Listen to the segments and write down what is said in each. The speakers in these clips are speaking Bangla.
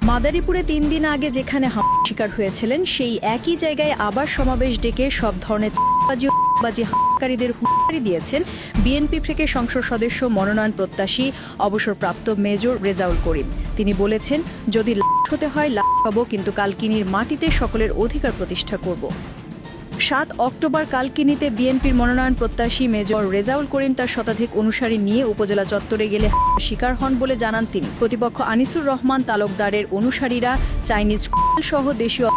মাদারীপুরে ৩ দিন আগে যেখানে হামলার শিকার হয়েছিলেন সেই একই জায়গায় আবার সমাবেশ ডেকে সব ধরনের চাঁদাবাজি হামলাকারীদের হুঁশিয়ারি দিয়েছেন বিএনপি থেকে সংসদ সদস্য মনোনয়ন প্রত্যাশী অবসরপ্রাপ্ত মেজর রেজাউল করিম। তিনি বলেছেন, যদি লাশ হতে হয় লাশ হব, কিন্তু কালকিনির মাটিতে সকলের অধিকার প্রতিষ্ঠা করব। ৭ অক্টোবর কালকিনিতে বিএনপির মনোনয়ন প্রত্যাশী মেজর রেজাউল করিম তার শতাধিক অনুসারী নিয়ে উপজেলা চত্বরে গেলে শিকার হন বলে জানান তিনি। প্রতিপক্ষ আনিসুর রহমান তালুকদারের অনুসারীরা চাইনিজ সহ দেশীয়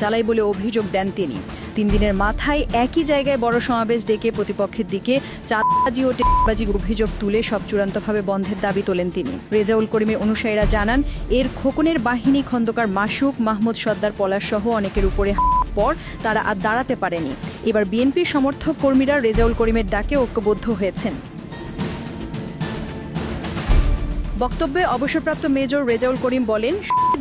চালায় বলে অভিযোগ দেন তিনি। ৩ দিনের মাথায় একই জায়গায় বড় সমাবেশ ডেকে প্রতিপক্ষের দিকে চাঁদাবাজি ও টেকবাজির অভিযোগ তুলে সব চূড়ান্তভাবে বন্ধের দাবি তোলেন তিনি। রেজাউল করিমের অনুসারীরা জানান, এর খোকনের বাহিনী খন্দকার মাসুক, মাহমুদ সর্দার পলাশ সহ অনেকের উপরে পর তারা আর দাঁড়াতে পারেনি। এবার বিএনপির সমর্থক কর্মীরা রেজাউল করিমের ডাকে ঐক্যবদ্ধ হয়েছেন। বক্তব্যে অবসরপ্রাপ্ত মেজর রেজাউল করিম বলেন,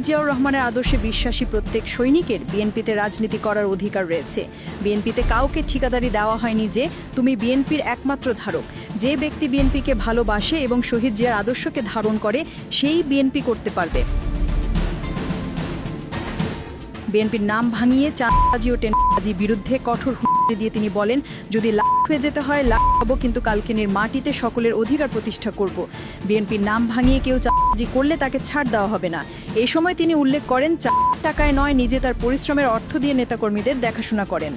জিয়াউর রহমানের আদর্শে বিশ্বাসী প্রত্যেক সৈনিকের বিএনপিতে রাজনীতি করার অধিকার রয়েছে। বিএনপিতে কাউকে ঠিকাদারি দেওয়া হয়নি যে তুমি বিএনপির একমাত্র ধারক। যে ব্যক্তি বিএনপিকে ভালোবাসে এবং শহীদ জিয়ার আদর্শকে ধারণ করে সেই বিএনপি করতে পারবে। বিএনপির নাম ভাঙিয়ে চাঁদাবাজি ও টেন্ডারবাজির বিরুদ্ধে কঠোর হুঁশিয়ারি দিয়ে তিনি বলেন, যদি লাশ হয়ে যেতে হয় লাশ হব, কিন্তু কালকিনির মাটিতে সকলের অধিকার প্রতিষ্ঠা করব। বিএনপির নাম ভাঙিয়ে কেউ চাঁদাবাজি করলে তাকে ছাড় দেওয়া হবে না। এই সময় তিনি উল্লেখ করেন, টাকায় নয়, নিজে তার পরিশ্রমের অর্থ দিয়ে নেতাকর্মীদের দেখাশোনা করেন।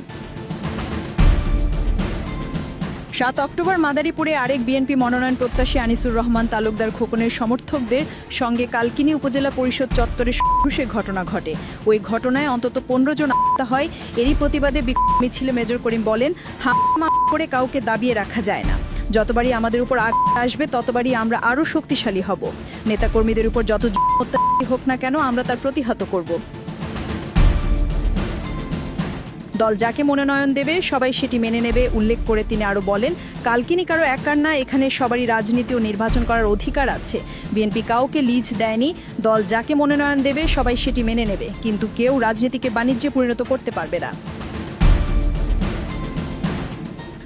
৭ অক্টোবর মাদারীপুরে আরেক বিএনপি মনোনয়ন প্রত্যাশী আনিসুর রহমান তালুকদার খোকনের সমর্থকদের সঙ্গে কালকিনি উপজেলা পরিষদ চত্বরে সংঘর্ষের ঘটনা ঘটে। ওই ঘটনায় অন্তত ১৫ জন আহত হয়। এরই প্রতিবাদে বিক্ষোভ মিছিলে মেজর করিম বলেন, হামলা করে কাউকে দাবিয়ে রাখা যায় না। যতবারই আমাদের উপর আঘাত আসবে ততবারই আমরা আরও শক্তিশালী হব। নেতাকর্মীদের উপর যত অত্যাচার হোক না কেন আমরা তার প্রতিহত করব। দল যাকে মনোনয়ন দেবে সবাই সেটি মেনে নেবে উল্লেখ করে তিনি আরও বলেন, কালকিনি কারো একার না, এখানে সবারই রাজনীতি ও নির্বাচন করার অধিকার আছে। বিএনপি কাউকে লিজ দেয়নি। দল যাকে মনোনয়ন দেবে সবাই সেটি মেনে নেবে, কিন্তু কেউ রাজনীতিকে বাণিজ্যে পরিণত করতে পারবে না।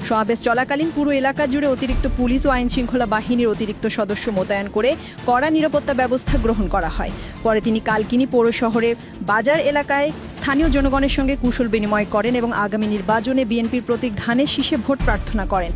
সমাবেশ চলাকালীন পুরো এলাকা জুড়ে অতিরিক্ত পুলিশ ও আইনশৃঙ্খলা বাহিনীর অতিরিক্ত সদস্য মোতায়েন করে কড়া নিরাপত্তা ব্যবস্থা গ্রহণ করা হয়। পরে তিনি কালকিনি পৌর শহরের বাজার এলাকায় স্থানীয় জনগণের সঙ্গে কুশল বিনিময় করেন এবং আগামী নির্বাচনে বিএনপির প্রতীক ধানের শীষে ভোট প্রার্থনা করেন।